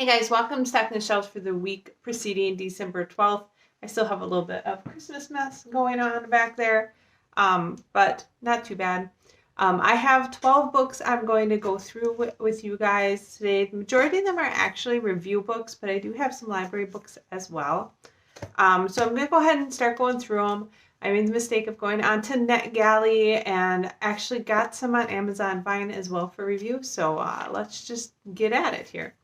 Hey guys, welcome to Stocking the Shelves for the week preceding December 12th. I still have a little bit of Christmas mess going on back there, but not too bad. I have 12 books I'm going to go through with you guys today. The majority of them are actually review books, but I do have some library books as well. So I'm going to go ahead and start going through them. I made the mistake of going on to NetGalley and actually got some on Amazon Vine as well for review. So let's just get at it here.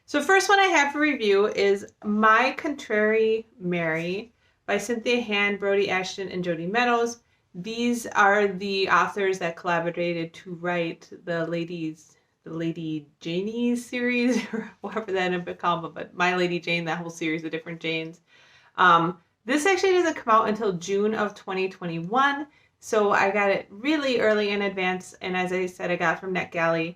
So first one I have for review is My Contrary Mary by Cynthia Hand, Brody Ashton, and Jody Meadows. These are the authors that collaborated to write the Lady Janie series, or whatever that ended up called, but My Lady Jane, that whole series of different Janes. This actually doesn't come out until June of 2021, so I got it really early in advance, and as I said, I got it from NetGalley.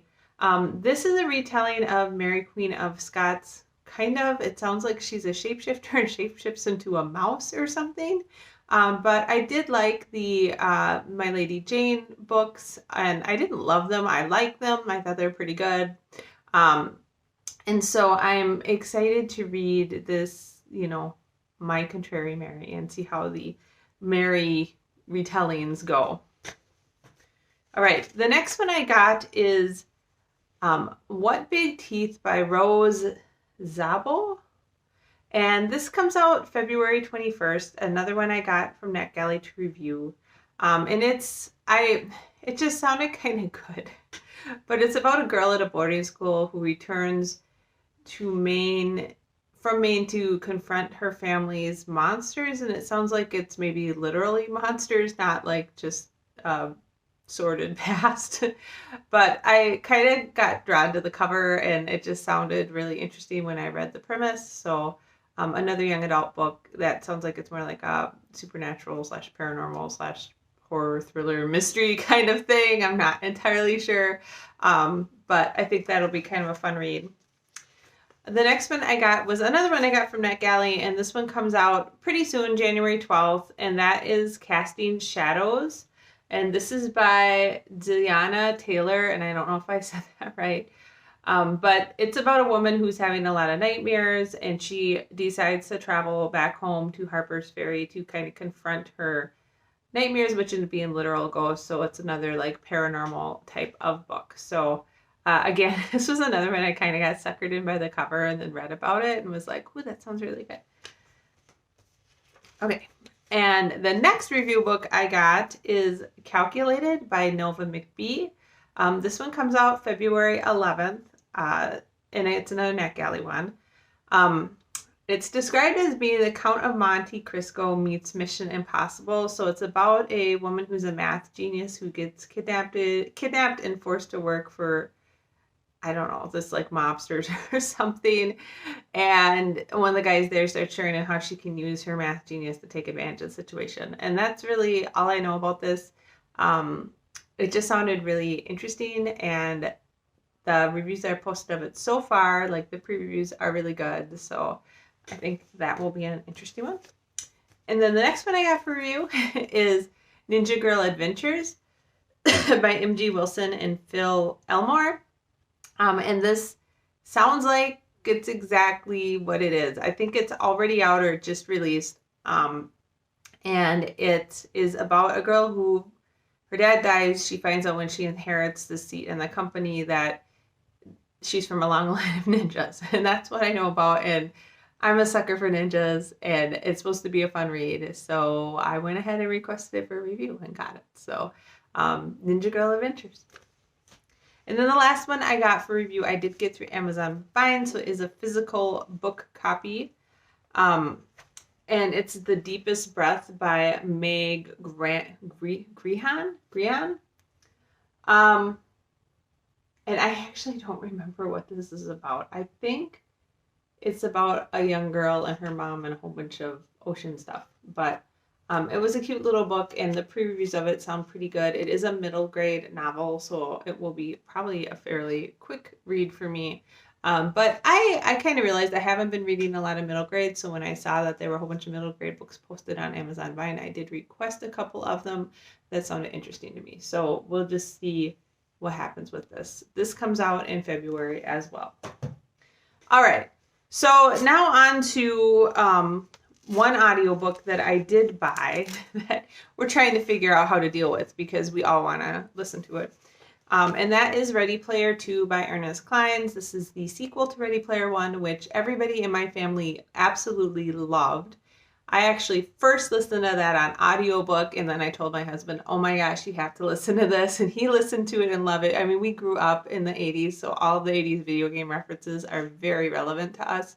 This is a retelling of Mary Queen of Scots, kind of. It sounds like she's a shapeshifter and shapeshifts into a mouse or something. But I did like the My Lady Jane books, and I didn't love them. I liked them. I thought they were pretty good. And so I'm excited to read this, My Contrary Mary, and see how the Mary retellings go. All right, the next one I got is What Big Teeth by Rose Zabo. And this comes out February 21st. Another one I got from NetGalley to review. And it just sounded kind of good. But it's about a girl at a boarding school who returns to from Maine to confront her family's monsters. And it sounds like it's maybe literally monsters, not like just sordid past. But I kind of got drawn to the cover, and it just sounded really interesting when I read the premise. So another young adult book that sounds like it's more like a supernatural / paranormal / horror thriller mystery kind of thing. I'm not entirely sure, but I think that'll be kind of a fun read. The next one I got was another one I got from NetGalley, and this one comes out pretty soon, January 12th, and that is Casting Shadows. And this is by Diana Taylor, and I don't know if I said that right. But it's about a woman who's having a lot of nightmares, and she decides to travel back home to Harper's Ferry to kind of confront her nightmares, which end up being literal ghosts. So it's another like paranormal type of book. So again, this was another one I kind of got suckered in by the cover and then read about it and was like, ooh, that sounds really good. Okay. And the next review book I got is Calculated by Nova McBee. This one comes out February 11th, and it's another NetGalley one. It's described as being the Count of Monte Cristo meets Mission Impossible. So it's about a woman who's a math genius who gets kidnapped and forced to work for, I don't know, this like mobsters or something. And one of the guys there starts sharing how she can use her math genius to take advantage of the situation. And that's really all I know about this. It just sounded really interesting, and the reviews that are posted of it so far, like the pre-reviews, are really good. So I think that will be an interesting one. And then the next one I got for review is Ninja Girl Adventures by M.G. Wilson and Phil Elmore. And this sounds like it's exactly what it is. I think it's already out or just released. And it is about a girl who, her dad dies. She finds out when she inherits the seat in the company that she's from a long line of ninjas. And that's what I know about. And I'm a sucker for ninjas, and it's supposed to be a fun read. So I went ahead and requested it for a review and got it. So Ninja Girl Adventures. And then the last one I got for review, I did get through Amazon Vine, so it is a physical book copy. And it's The Deepest Breath by Meg Grehan. And I actually don't remember what this is about. I think it's about a young girl and her mom and a whole bunch of ocean stuff. But it was a cute little book, and the previews of it sound pretty good. It is a middle grade novel, so it will be probably a fairly quick read for me. But I kind of realized I haven't been reading a lot of middle grade, so when I saw that there were a whole bunch of middle grade books posted on Amazon Vine, I did request a couple of them that sounded interesting to me. So we'll just see what happens with this. This comes out in February as well. All right. So now on to one audiobook that I did buy that we're trying to figure out how to deal with because we all want to listen to it. And that is Ready Player 2 by Ernest Clines. This is the sequel to Ready Player 1, which everybody in my family absolutely loved. I actually first listened to that on audiobook, and then I told my husband, oh my gosh, you have to listen to this. And he listened to it and loved it. I mean, we grew up in the 80s, so all of the 80s video game references are very relevant to us.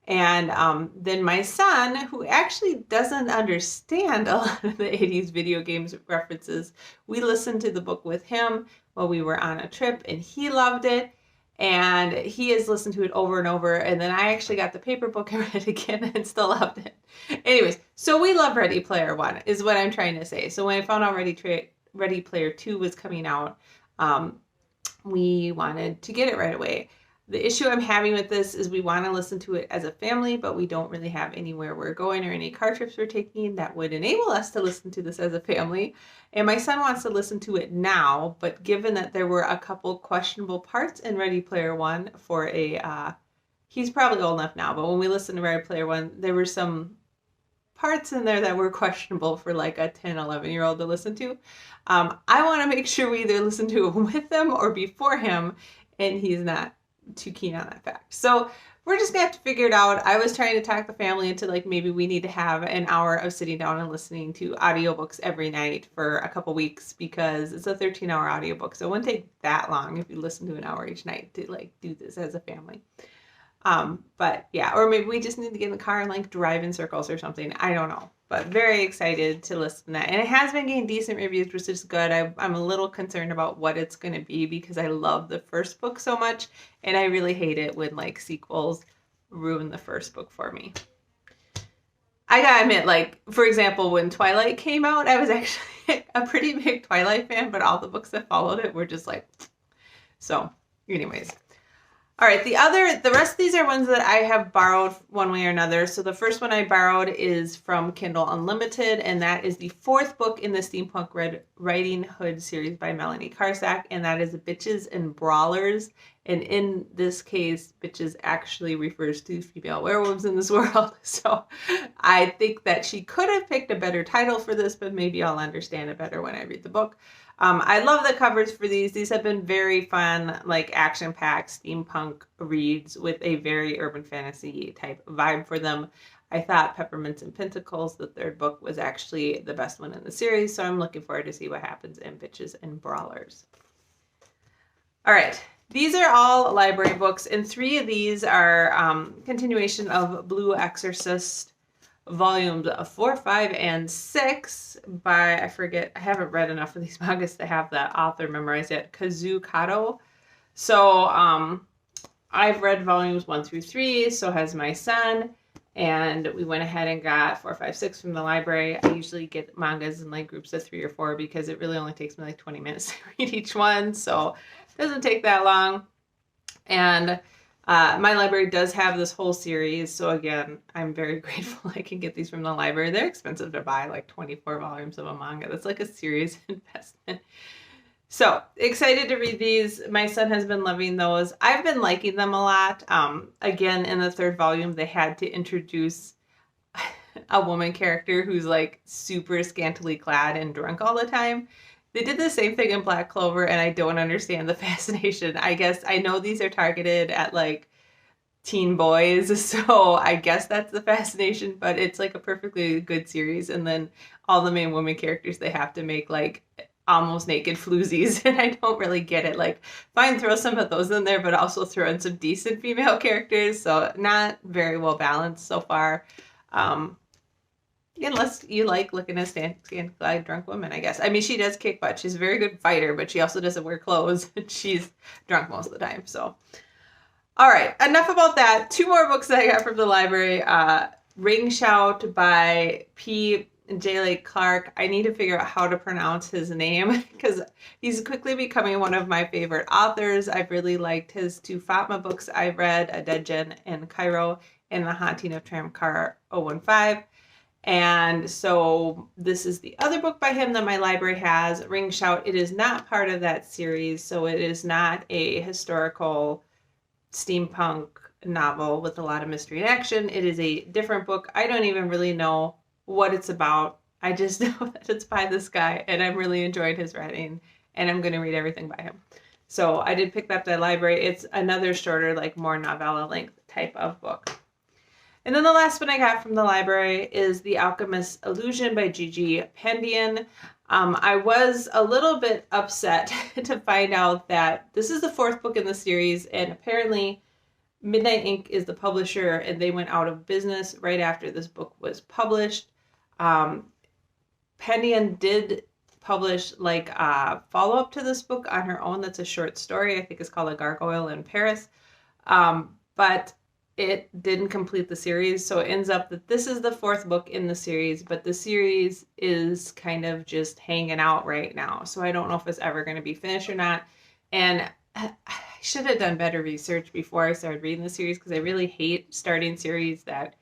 And then my son, who actually doesn't understand a lot of the 80s video games references, we listened to the book with him while we were on a trip, and he loved it. And he has listened to it over and over. And then I actually got the paper book and read it again and still loved it. Anyways, so we love Ready Player 1 is what I'm trying to say. So when I found out Ready Player 2 was coming out, we wanted to get it right away. The issue I'm having with this is we want to listen to it as a family, but we don't really have anywhere we're going or any car trips we're taking that would enable us to listen to this as a family. And my son wants to listen to it now, but given that there were a couple questionable parts in Ready Player 1 for he's probably old enough now, but when we listened to Ready Player 1, there were some parts in there that were questionable for like a 10, 11-year-old to listen to. I want to make sure we either listen to it with him or before him, and he's not too keen on that fact. So we're just gonna have to figure it out. I was trying to talk the family into like maybe we need to have an hour of sitting down and listening to audiobooks every night for a couple weeks because it's a 13-hour audiobook. So it wouldn't take that long if you listen to an hour each night to like do this as a family. But yeah, or maybe we just need to get in the car and like drive in circles or something. I don't know, but very excited to listen to that. And it has been getting decent reviews, which is good. I'm a little concerned about what it's going to be because I love the first book so much. And I really hate it when like sequels ruin the first book for me. I gotta admit, like, for example, when Twilight came out, I was actually a pretty big Twilight fan, but all the books that followed it were just like, so anyways. All right, the rest of these are ones that I have borrowed one way or another. So the first one I borrowed is from Kindle Unlimited, and that is the fourth book in the Steampunk Riding Hood series by Melanie Karsak, and that is Bitches and Brawlers. And in this case, bitches actually refers to female werewolves in this world. So I think that she could have picked a better title for this, but maybe I'll understand it better when I read the book. I love the covers for these. These have been very fun, like action-packed steampunk reads with a very urban fantasy type vibe for them. I thought Peppermints and Pentacles, the third book, was actually the best one in the series, so I'm looking forward to see what happens in Bitches and Brawlers. All right, these are all library books, and 3 of these are continuation of Blue Exorcist volumes 4, 5, and 6 by, I forget, I haven't read enough of these mangas to have the author memorized yet, Kazu Kato. So I've read volumes 1 through 3, so has my son, and we went ahead and got 4, 5, 6 from the library. I usually get mangas in like groups of 3 or 4 because it really only takes me like 20 minutes to read each one, so it doesn't take that long. And my library does have this whole series, so again, I'm very grateful I can get these from the library. They're expensive to buy, like 24 volumes of a manga. That's like a serious investment. So, excited to read these. My son has been loving those. I've been liking them a lot. Again, in the 3rd volume, they had to introduce a woman character who's like super scantily clad and drunk all the time. They did the same thing in Black Clover, and I don't understand the fascination. I guess I know these are targeted at like teen boys, so I guess that's the fascination, but it's like a perfectly good series. And then all the main women characters, they have to make like almost naked floozies, and I don't really get it. Like, fine, throw some of those in there, but also throw in some decent female characters, so not very well balanced so far. Unless you like looking at scantily drunk women, I guess. I mean, she does kick butt. She's a very good fighter, but she also doesn't wear clothes. She's drunk most of the time, so. All right, enough about that. 2 more books that I got from the library. Ring Shout by P. J. Lake Clark. I need to figure out how to pronounce his name because he's quickly becoming one of my favorite authors. I've really liked his 2 Fatma books I've read, A Dead Gen in Cairo and The Haunting of Tramcar 015. And so this is the other book by him that my library has, Ring Shout. It is not part of that series, so it is not a historical steampunk novel with a lot of mystery and action. It is a different book. I don't even really know what it's about. I just know that it's by this guy, and I'm really enjoying his writing, and I'm going to read everything by him. So I did pick that up at the library. It's another shorter, like more novella length type of book. And then the last one I got from the library is The Alchemist's Illusion by Gigi Pendian. I was a little bit upset to find out that this is the fourth book in the series, and apparently Midnight Inc. is the publisher, and they went out of business right after this book was published. Pendian did publish like a follow-up to this book on her own. That's a short story. I think it's called A Gargoyle in Paris. But it didn't complete the series. So it ends up that this is the fourth book in the series, but the series is kind of just hanging out right now. So I don't know if it's ever going to be finished or not. And I should have done better research before I started reading the series, because I really hate starting series that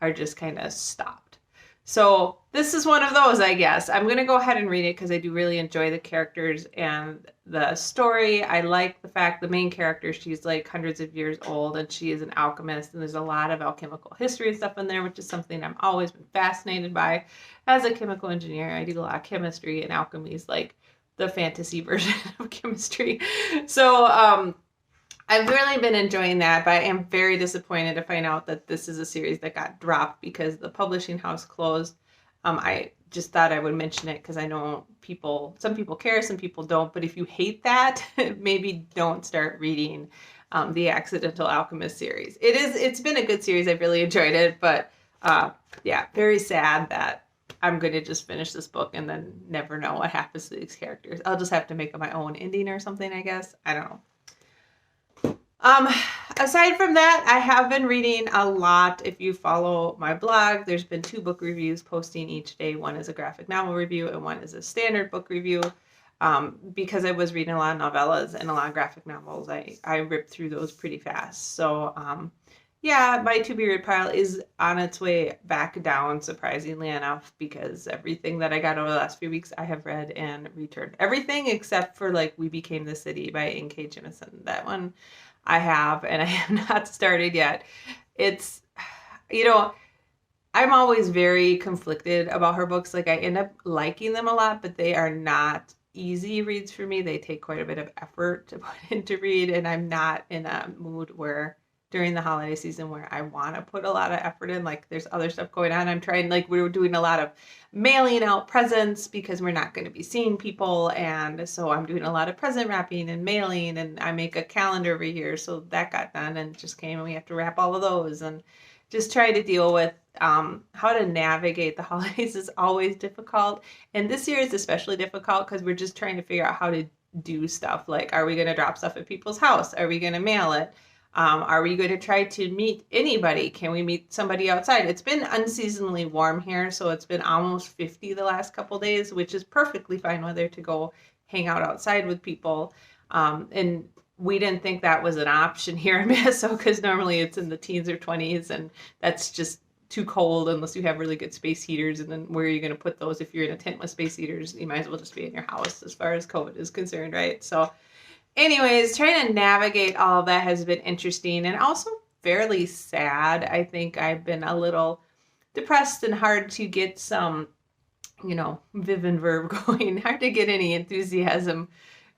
are just kind of stopped. So this is one of those, I guess. I'm going to go ahead and read it because I do really enjoy the characters and the story. I like the fact the main character, she's like hundreds of years old, and she is an alchemist, and there's a lot of alchemical history and stuff in there, which is something I've always been fascinated by. As a chemical engineer, I do a lot of chemistry, and alchemy is like the fantasy version of chemistry. So I've really been enjoying that, but I am very disappointed to find out that this is a series that got dropped because the publishing house closed. I just thought I would mention it because I know some people care, some people don't, but if you hate that, maybe don't start reading the Accidental Alchemist series. It's been a good series. I've really enjoyed it, but yeah, very sad that I'm going to just finish this book and then never know what happens to these characters. I'll just have to make my own ending or something, I guess. I don't know. Aside from that, I have been reading a lot. If you follow my blog, there's been 2 book reviews posting each day. One is a graphic novel review and one is a standard book review. Because I was reading a lot of novellas and a lot of graphic novels, I ripped through those pretty fast. So, yeah, my to-be-read pile is on its way back down, surprisingly enough, because everything that I got over the last few weeks, I have read and returned. Everything except for, like, We Became the City by N.K. Jemisin. That one I have, and I have not started yet. It's, I'm always very conflicted about her books. Like, I end up liking them a lot, but they are not easy reads for me. They take quite a bit of effort to put into read, and I'm not in a mood where during the holiday season where I want to put a lot of effort in. Like, there's other stuff going on. I'm trying, like, we were doing a lot of mailing out presents because we're not going to be seeing people. And so I'm doing a lot of present wrapping and mailing, and I make a calendar every year. So that got done and just came, and we have to wrap all of those and just try to deal with how to navigate the holidays is always difficult. And this year is especially difficult because we're just trying to figure out how to do stuff. Like, are we going to drop stuff at people's house? Are we going to mail it? Are we going to try to meet anybody? Can we meet somebody outside? It's been unseasonably warm here, so it's been almost 50 the last couple days, which is perfectly fine weather to go hang out outside with people. And we didn't think that was an option here in Minnesota because normally it's in the teens or 20s, and that's just too cold unless you have really good space heaters. And then where are you going to put those? If you're in a tent with space heaters, you might as well just be in your house as far as COVID is concerned, right? So anyways, trying to navigate all of that has been interesting and also fairly sad. I think I've been a little depressed and hard to get some, viv and verb going, hard to get any enthusiasm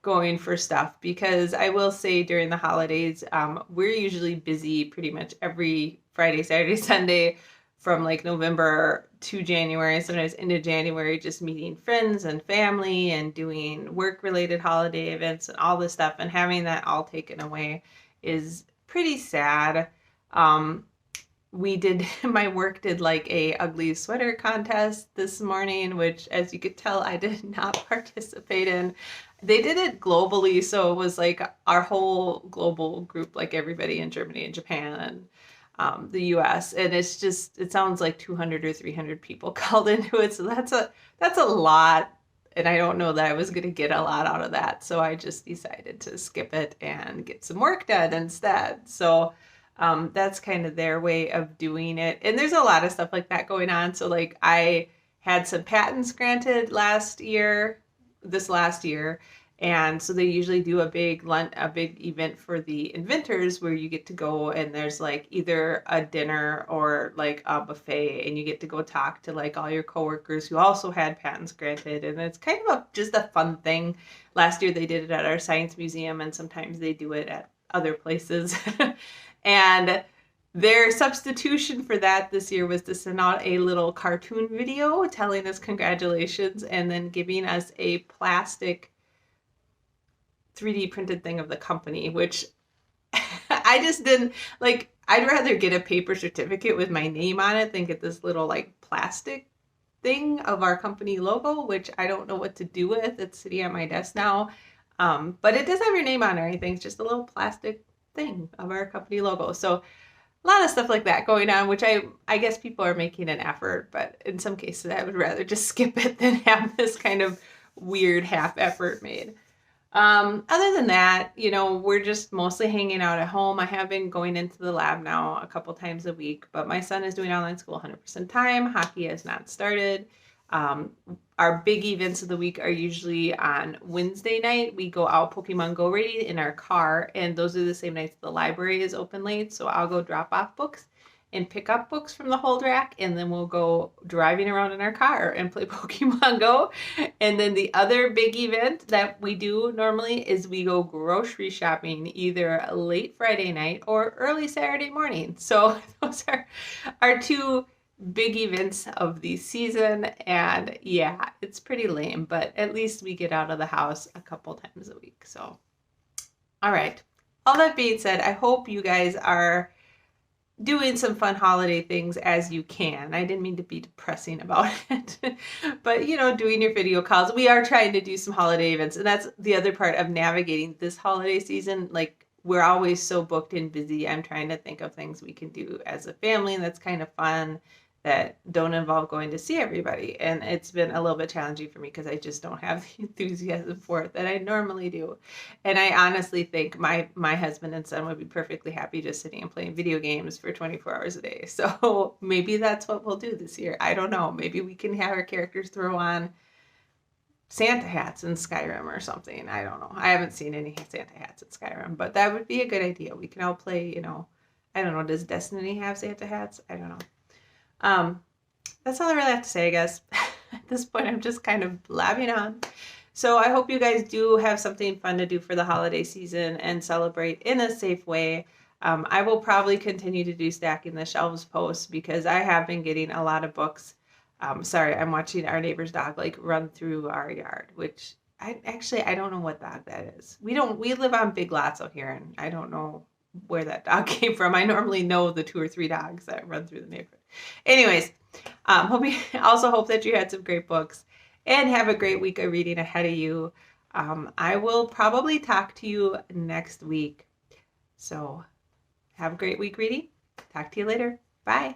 going for stuff, because I will say during the holidays, we're usually busy pretty much every Friday, Saturday, Sunday from like November to January, sometimes into January, just meeting friends and family and doing work-related holiday events and all this stuff, and having that all taken away is pretty sad. My work did like a ugly sweater contest this morning, which, as you could tell, I did not participate in. They did it globally, so it was like our whole global group, like everybody in Germany and Japan and the US, and it sounds like 200 or 300 people called into it, so that's a lot, and I don't know that I was going to get a lot out of that, so I just decided to skip it and get some work done instead. So that's kind of their way of doing it, and there's a lot of stuff like that going on. So like, I had some patents granted this last year, And so they usually do a big event for the inventors where you get to go and there's like either a dinner or like a buffet, and you get to go talk to like all your coworkers who also had patents granted, and it's kind of just a fun thing. Last year they did it at our science museum, and sometimes they do it at other places. And their substitution for that this year was to send out a little cartoon video telling us congratulations and then giving us a plastic 3D printed thing of the company, which I just didn't like. I'd rather get a paper certificate with my name on it than get this little like plastic thing of our company logo, which I don't know what to do with. It's sitting on my desk now. But it does have your name on it or anything. It's just a little plastic thing of our company logo. So a lot of stuff like that going on, which I guess people are making an effort, but in some cases I would rather just skip it than have this kind of weird half effort made. Other than that, we're just mostly hanging out at home. I have been going into the lab now a couple times a week, but my son is doing online school 100% time. Hockey has not started. Our big events of the week are usually on Wednesday night. We go out Pokemon Go raiding in our car, and those are the same nights the library is open late. So I'll go drop off books and pick up books from the hold rack, and then we'll go driving around in our car and play Pokemon Go. And then the other big event that we do normally is we go grocery shopping either late Friday night or early Saturday morning. So those are our two big events of the season, and yeah, it's pretty lame, but at least we get out of the house a couple times a week. So all right, all that being said, I hope you guys are doing some fun holiday things as you can. I didn't mean to be depressing about it, but doing your video calls. We are trying to do some holiday events, and that's the other part of navigating this holiday season. Like, we're always so booked and busy. I'm trying to think of things we can do as a family that's kind of fun, that don't involve going to see everybody. And it's been a little bit challenging for me because I just don't have the enthusiasm for it that I normally do. And I honestly think my husband and son would be perfectly happy just sitting and playing video games for 24 hours a day. So maybe that's what we'll do this year. I don't know. Maybe we can have our characters throw on Santa hats in Skyrim or something. I don't know. I haven't seen any Santa hats in Skyrim, but that would be a good idea. We can all play, I don't know. Does Destiny have Santa hats? I don't know. That's all I really have to say, I guess. At this point, I'm just kind of blabbing on. So I hope you guys do have something fun to do for the holiday season and celebrate in a safe way. I will probably continue to do stacking the shelves posts because I have been getting a lot of books. Sorry, I'm watching our neighbor's dog like run through our yard, which I don't know what dog that is. We live on big lots out here, and I don't know where that dog came from. I normally know the 2 or 3 dogs that run through the neighborhood. Anyways, also hope that you had some great books and have a great week of reading ahead of you. I will probably talk to you next week. So have a great week reading. Talk to you later. Bye.